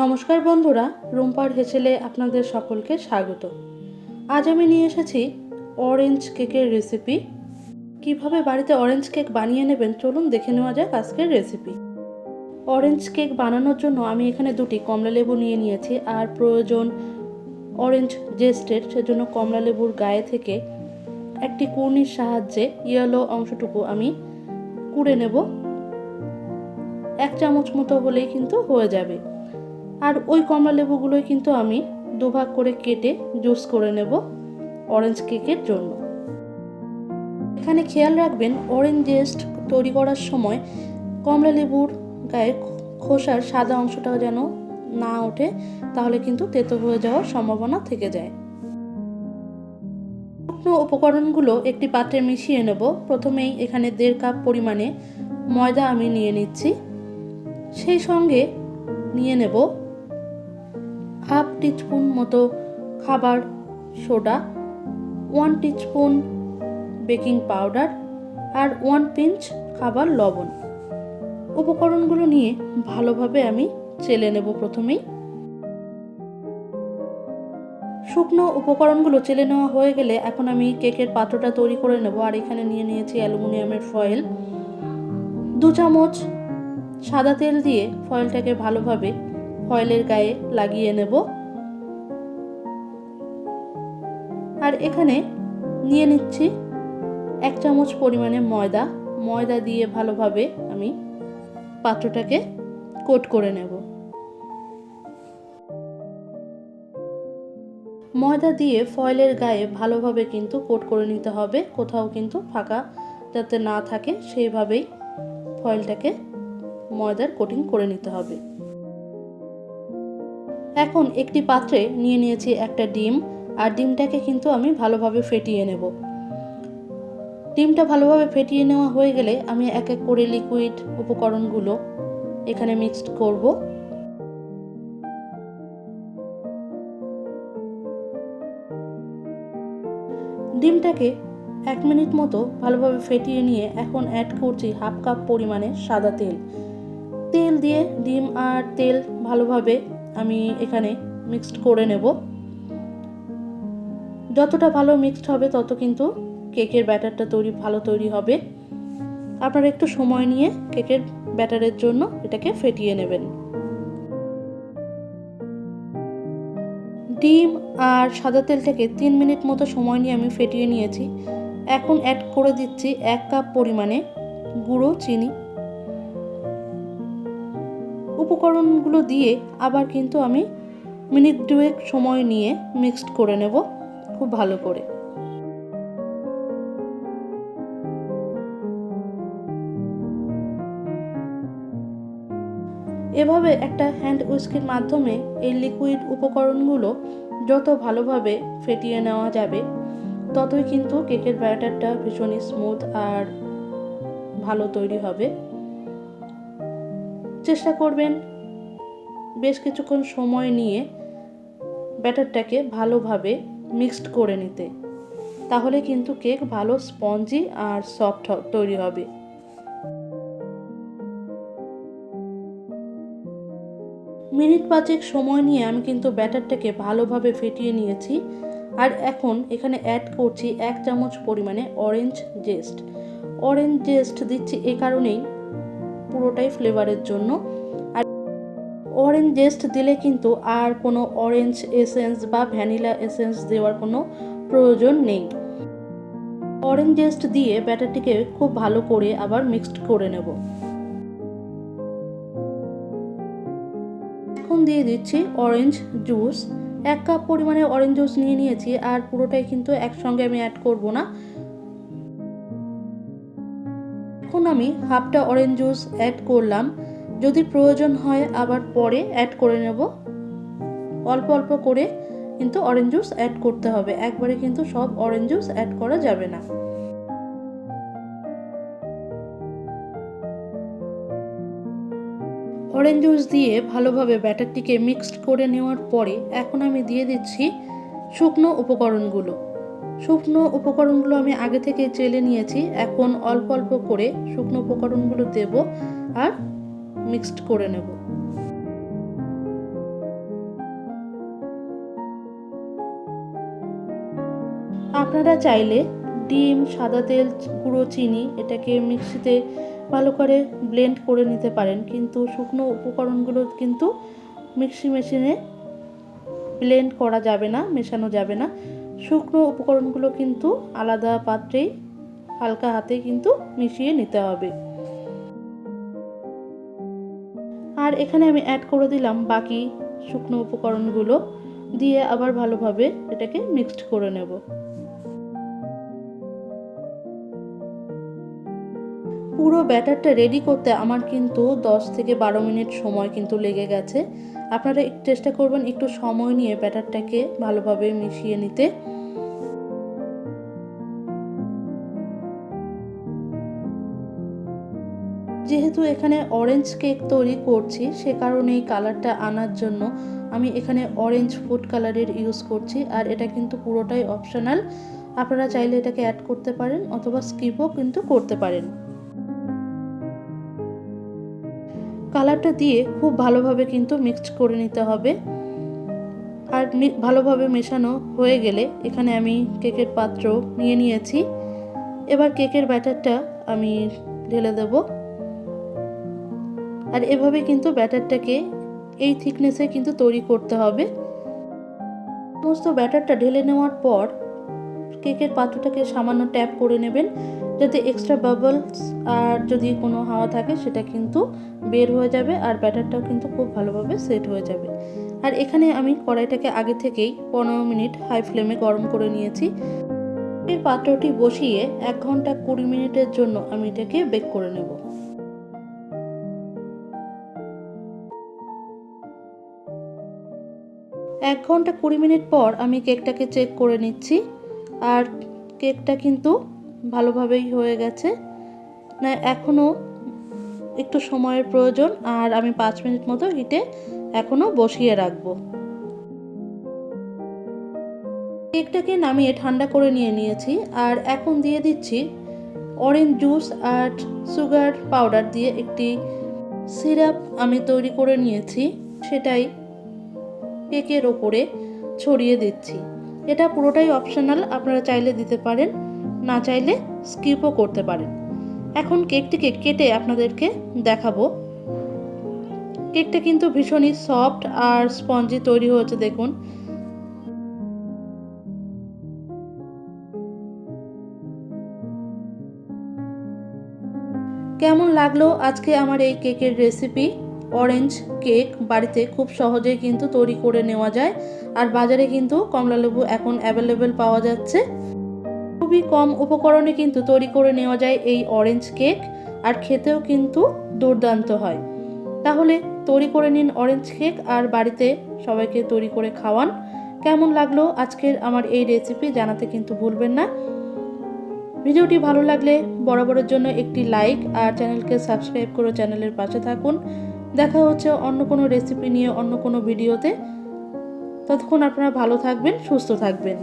নমস্কার বন্ধুরা, রুম্পার হেসেলে আপনাদের সকলকে স্বাগত। আজ আমি নিয়ে এসেছি অরেঞ্জ কেকের রেসিপি। কিভাবে বাড়িতে অরেঞ্জ কেক বানিয়ে নেবেন চলুন দেখে নেওয়া যাক আজকের রেসিপি। অরেঞ্জ কেক বানানোর জন্য আমি এখানে দুটি কমলা লেবু নিয়ে নিয়েছি, আর প্রয়োজন অরেঞ্জ জেস্টের। সেজন্য কমলা লেবুর গায়ে থেকে একটি কুর্নির সাহায্যে ইয়েলো অংশটুকু আমি কুড়ে নেব। 1 চামচ মতো হলেই কিন্তু হয়ে যাবে। আর ওই কমলা লেবুগুলোই কিন্তু আমি দুভাগ করে কেটে জুস করে নেব অরেঞ্জ কেকের জন্য। এখানে খেয়াল রাখবেন অরেঞ্জ জেস্ট তৈরি করার সময় কমলা লেবুর গায়ে খোসার সাদা অংশটা যেন না ওঠে, তাহলে কিন্তু তেতো হয়ে যাওয়ার সম্ভাবনা থেকে যায়। শুকনো উপকরণগুলো একটি পাত্রে মিশিয়ে নেব। প্রথমেই এখানে 1.5 কাপ পরিমাণে ময়দা আমি নিয়ে নিচ্ছি। সেই সঙ্গে নিয়ে নেব হাফ টিস্পুন মতো খাবার সোডা, 1 টিস্পুন বেকিং পাউডার আর 1 পিঞ্চ খাবার লবণ। উপকরণগুলো নিয়ে ভালোভাবে আমি চেলে নেব। প্রথমেই শুকনো উপকরণগুলো চেলে নেওয়া হয়ে গেলে এখন আমি কেকের পাত্রটা তৈরি করে নেব। আর এখানে নিয়ে নিয়েছি অ্যালুমিনিয়ামের ফয়েল। 2 চামচ সাদা তেল দিয়ে ফয়েলটাকে ভালোভাবে ফয়েলের গায়ে লাগিয়ে নেব। আর এখানে নিয়ে নিচ্ছি 1 চামচ পরিমাণে ময়দা দিয়ে ভালোভাবে আমি পাত্রটাকে কোট করে নেব। ময়দা দিয়ে ফয়েলের গায়ে ভালোভাবে কিন্তু কোট করে নিতে হবে, কোথাও কিন্তু ফাঁকা যাতে না থাকে সেইভাবেই ফয়েলটাকে ময়দার কোটিং করে নিতে হবে। এখন একটি পাত্রে নিয়ে নিয়েছি একটা ডিম, আর ডিমটাকে কিন্তু আমি ভালোভাবে ফেটিয়ে নেব। ডিমটা ভালোভাবে ফেটিয়ে নেওয়া হয়ে গেলে আমি এক এক করে লিকুইড উপকরণগুলো এখানে মিক্সড করব। ডিমটাকে 1 মিনিট মতো ভালোভাবে ফেটিয়ে নিয়ে এখন অ্যাড করছি হাফ কাপ পরিমাণে সাদা তেল। তেল দিয়ে ডিম আর তেল ভালোভাবে আমি এখানে মিক্সড করে নেব। যতটা ভালো মিক্সড হবে তত কিন্তু কেকের ব্যাটারটা ভালো তৈরি হবে। আপনারা একটু সময় নিয়ে কেকের ব্যাটারের জন্য এটাকে ফেটিয়ে নেবেন। ডিম আর সাদা তেলটাকে 3 মিনিট মতো সময় নিয়ে আমি ফেটিয়ে নিয়েছি। এখন অ্যাড করে দিচ্ছি 1 কাপ পরিমাণে গুঁড়ো চিনি। উপকরণগুলো দিয়ে আবার কিন্তু আমি মিনিট 2 সময় নিয়ে মিক্সড করে নেব খুব ভালো করে। এভাবে একটা হ্যান্ড উইস্কের মাধ্যমে এই লিকুইড উপকরণগুলো যত ভালোভাবে ফেটিয়ে নেওয়া যাবে ততই কিন্তু কেকের ব্যাটারটা ভীষণই স্মুথ আর ভালো তৈরি হবে। চেষ্টা করবেন বেশ কিছুক্ষণ সময় নিয়ে ব্যাটারটাকে ভালোভাবে মিক্সড করে নিতে, তাহলে কিন্তু কেক ভালো স্পঞ্জি আর সফট তৈরি হবে। মিনিট 5 সময় নিয়ে আমি কিন্তু ব্যাটারটাকে ভালোভাবে ফেটিয়ে নিয়েছি। আর এখন এখানে অ্যাড করছি 1 চামচ পরিমাণে অরেঞ্জ জেস্ট। অরেঞ্জ জেস্ট দিচ্ছি এই কারণেই, পুরোটাই ফ্লেভারের জন্য। আর অরেঞ্জ জেস্ট দিলে কিন্তু আর কোনো অরেঞ্জ এসেন্স বা ভ্যানিলা এসেন্স দেওয়ার কোনো প্রয়োজন নেই। অরেঞ্জ জেস্ট দিয়ে ব্যাটারটিকে খুব ভালো করে আবার মিক্সড করে নেব। এখন দিয়ে দিচ্ছি অরেঞ্জ জুস। 1 কাপ পরিমাণে অরেঞ্জ জুস নিয়ে নিয়েছি, আর পুরোটাই কিন্তু একসঙ্গে আমি অ্যাড করব না। এখন আমি হাফটা অরেঞ্জ জুস অ্যাড করলাম, যদি প্রয়োজন হয় আবার পরে অ্যাড করে নেব। অল্প অল্প করে কিন্তু অরেঞ্জ জুস অ্যাড করতে হবে, একবারে কিন্তু সব অরেঞ্জ জুস অ্যাড করা যাবে না। অরেঞ্জ জুস দিয়ে ভালোভাবে ব্যাটারটিকে মিক্সড করে নেওয়ার পরে এখন আমি দিয়ে দিচ্ছি শুকনো উপকরণগুলো আমি আগে থেকে চেলে নিয়েছি। এখন অল্প অল্প করে শুকনো উপকরণগুলো দেব আর মিক্সড করে নেব। আপনারা চাইলে ডিম, সাদা তেল, গুঁড়ো চিনি এটাকে মিক্সিতে ভালো করে ব্লেন্ড করে নিতে পারেন, কিন্তু শুকনো উপকরণগুলো কিন্তু মিক্সি মেশিনে ব্লেন্ড করা যাবে না, মেশানো যাবে না। শুকনো উপকরণগুলো কিন্তু আলাদা পাত্রেই হালকা হাতে কিন্তু মিশিয়ে নিতে হবে। আর এখানে আমি অ্যাড করে দিলাম বাকি শুকনো উপকরণগুলো, দিয়ে আবার ভালোভাবে এটাকে মিক্সড করে নেব। পুরো ব্যাটারটা রেডি করতে আমার কিন্তু 10 থেকে 12 মিনিট সময় কিন্তু লেগে গেছে। আপনারা চেষ্টা করবেন একটু সময় নিয়ে ব্যাটারটাকে ভালোভাবে মিশিয়ে নিতে। যেহেতু এখানে অরেঞ্জ কেক তৈরি করছি, সে কারণে এই কালারটা আনার জন্য আমি এখানে অরেঞ্জ ফুড কালারের ইউজ করছি। আর এটা কিন্তু পুরোটাই অপশনাল, আপনারা চাইলে এটাকে অ্যাড করতে পারেন অথবা স্কিপও কিন্তু করতে পারেন। কালারটা দিয়ে খুব ভালোভাবে কিন্তু মিক্সড করে নিতে হবে। আর ভালোভাবে মেশানো হয়ে গেলে এখানে আমি কেকের পাত্র নিয়ে নিয়েছি। এবার কেকের ব্যাটারটা আমি ঢেলে দেব। আর এভাবে কিন্তু ব্যাটারটাকে এই থিকনেসে কিন্তু তৈরি করতে হবে। সমস্ত ব্যাটারটা ঢেলে নেওয়ার পর কেকের পাত্রটাকে সামান্য ট্যাপ করে নেবেন, যাতে এক্সট্রা বাবলস আর যদি কোনো হাওয়া থাকে সেটা কিন্তু বের হয়ে যাবে, আর ব্যাটারটাও কিন্তু খুব ভালোভাবে সেট হয়ে যাবে। আর এখানে আমি কড়াইটাকে আগে থেকেই 15 মিনিট হাই ফ্লেমে গরম করে নিয়েছি। এই পাত্রটি বসিয়ে 1 ঘন্টা 20 মিনিটের জন্য আমি এটাকে বেক করে নেব। 1 ঘন্টা 20 মিনিট পর আমি কেকটাকে চেক করে নিচ্ছি। আর কেকটা কিন্তু ভালোভাবেই হয়ে গেছে, না এখনও একটু সময়ের প্রয়োজন। আর আমি 5 মিনিট মতো হিটে এখনও বসিয়ে রাখবো। কেকটাকে নামিয়ে ঠান্ডা করে নিয়েছি। আর এখন দিয়ে দিচ্ছি অরেঞ্জ জুস আর সুগার পাউডার দিয়ে একটি সিরাপ আমি তৈরি করে নিয়েছি, সেটাই কেকের ওপরে ছড়িয়ে দিচ্ছি। এটা পুরোটাই অপশনাল, আপনারা চাইলে দিতে পারেন, না চাইলে স্কিপও করতে পারেন। এখন কেকটিকে কেটে আপনাদেরকে দেখাবো। কেকটা কিন্তু ভীষণই সফট আর স্পঞ্জি তৈরি হয়েছে, দেখুন। কেমন লাগলো আজকে আমার এই কেকের রেসিপি? অরেঞ্জ কেক বাড়িতে খুব সহজেই কিন্তু তৈরি করে নেওয়া যায়। আর বাজারে কিন্তু কমলালেবু এখন অ্যাভেলেবেল পাওয়া যাচ্ছে। খুবই কম উপকরণে কিন্তু তৈরি করে নেওয়া যায় এই অরেঞ্জ কেক, আর খেতেও কিন্তু দুর্দান্ত হয়। তাহলে তৈরি করে নিন অরেঞ্জ কেক আর বাড়িতে সবাইকে তৈরি করে খাওয়ান। কেমন লাগলো আজকের আমার এই রেসিপি জানাতে কিন্তু ভুলবেন না। ভিডিওটি ভালো লাগলে বরাবরের জন্য একটি লাইক আর চ্যানেলকে সাবস্ক্রাইব করে চ্যানেলের পাশে থাকুন। দেখা হচ্ছে অন্য কোনো রেসিপি নিয়ে অন্য কোনো ভিডিওতে। ততক্ষণ আপনারা ভালো থাকবেন, সুস্থ থাকবেন।